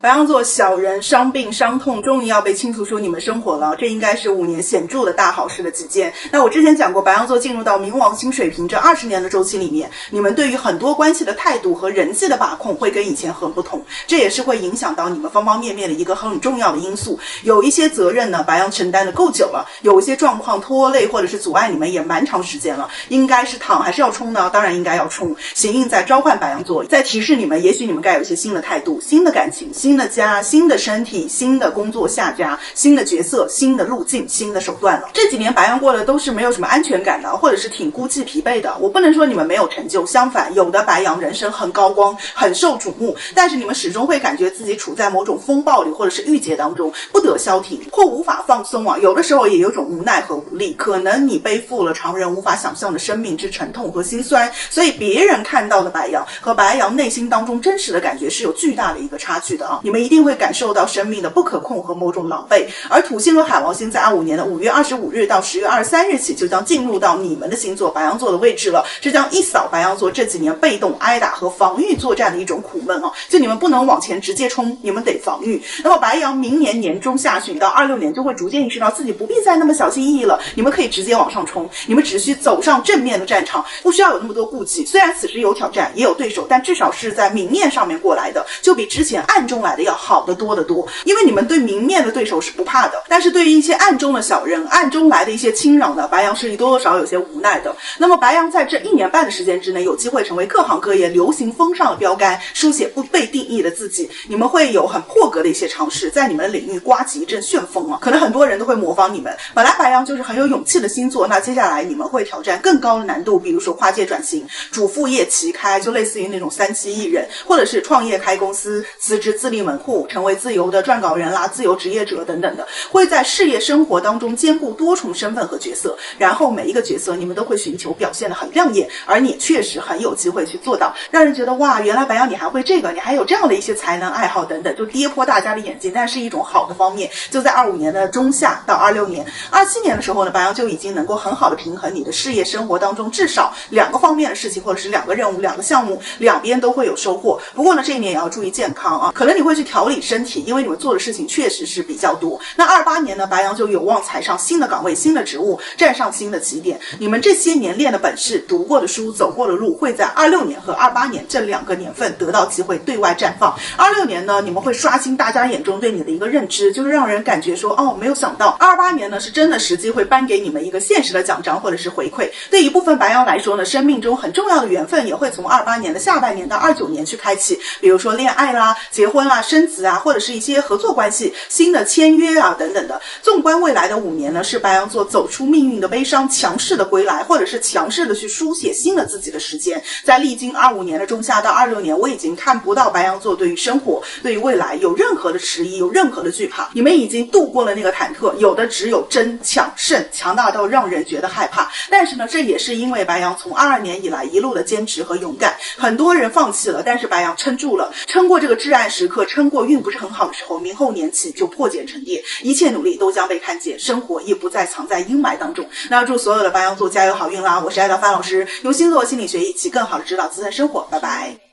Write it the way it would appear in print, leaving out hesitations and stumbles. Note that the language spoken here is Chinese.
白羊座小人伤病伤痛终于要被倾诉出你们生活了，这应该是5年显著的大好事的几件。那我之前讲过，白羊座进入到冥王星水瓶这20年的周期里面，你们对于很多关系的态度和人际的把控会跟以前很不同，这也是会影响到你们方方面面的一个很重要的因素。有一些责任呢，白羊承担的够久了，有一些状况拖累或者是阻碍你们也蛮长时间了，应该是躺还是要冲呢？当然应该要冲。行印在召唤白羊座，在提示你们，也许你们该有一些新的态度、新的感情、新的家、新的身体、新的工作下家、新的角色、新的路径、新的手段了。这几年白羊过的都是没有什么安全感的，或者是挺孤寂疲惫的。我不能说你们没有成就，相反，有的白羊人生很高光，很受瞩目，但是你们始终会感觉自己处在某种风暴里或者是郁结当中，不得消停或无法放松啊。有的时候也有种无奈和无力，可能你背负了常人无法想象的生命之沉痛和心酸，所以别人看到的白羊和白羊内心当中真实的感觉是有巨大的一个差距的啊。你们一定会感受到生命的不可控和某种狼狈，而土星和海王星在25年的5月25日到10月23日起就将进入到你们的星座白羊座的位置了，这将一扫白羊座这几年被动挨打和防御作战的一种苦闷啊！就你们不能往前直接冲，你们得防御。那么白羊明年年中下旬到26年就会逐渐意识到自己不必再那么小心翼翼了，你们可以直接往上冲，你们只需走上正面的战场，不需要有那么多顾忌。虽然此时有挑战也有对手，但至少是在明面上面过来的，就比之前暗中来的要好得多得多。因为你们对明面的对手是不怕的，但是对于一些暗中的小人，暗中来的一些侵扰呢，白羊是多多少少有些无奈的。那么白羊在这1年半的时间之内，有机会成为各行各业流行风尚的标杆，书写不被定义的自己。你们会有很破格的一些尝试，在你们的领域刮起一阵旋风啊！可能很多人都会模仿你们。本来白羊就是很有勇气的星座，那接下来你们会挑战更高的难度，比如说跨界转型、主副业齐开，就类似于那种3期艺人，或者是创业开公司、辞职自立门户，成为自由的撰稿人啦、自由职业者等等的，会在事业生活当中兼顾多重身份和角色，然后每一个角色你们都会寻求表现得很亮眼，而你确实很有机会去做到，让人觉得哇，原来白羊你还会这个，你还有这样的一些才能爱好等等，就跌破大家的眼镜，但是一种好的方面。就在25年的中下到26年、27年的时候呢，白羊就已经能够很好的平衡你的事业生活当中至少2个方面的事情，或者是2个任务、2个项目，两边都会有收获。不过呢，这一年也要注意健康啊，可能你会去调理身体，因为你们做的事情确实是比较多。那28年呢，白羊就有望踩上新的岗位、新的职务，站上新的起点。你们这些年练的本事、读过的书、走过的路，会在26年和28年这2个年份得到机会对外绽放。26年呢，你们会刷新大家眼中对你的一个认知，就是让人感觉说，哦，没有想到。28年呢，是真的实际会颁给你们一个现实的奖章或者是回馈。对一部分白羊来说呢，生命中很重要的缘分也会从28年的下半年到29年去开启，比如说恋爱啦、结婚啦、生子啊，或者是一些合作关系、新的签约啊等等的。纵观未来的5年呢，是白羊座走出命运的悲伤、强势的归来，或者是强势的去书写新的自己的时间。在历经25年的中下到26年，我已经看不到白羊座对于生活、对于未来有任何的迟疑，有任何的惧怕。你们已经度过了那个忐忑，有的只有争、抢、胜，强大到让人觉得害怕。但是呢，这也是因为白羊从22年以来一路的坚持和勇敢。很多人放弃了，但是白羊撑住了，撑过这个至暗时刻，撑过运不是很好的时候，明后年起就破茧成蝶，一切努力都将被看见，生活也不再藏在阴霾当中。那祝所有的白羊座加油好运啦！我是爱达范老师，用星座心理学一起更好的指导自身生活，拜拜。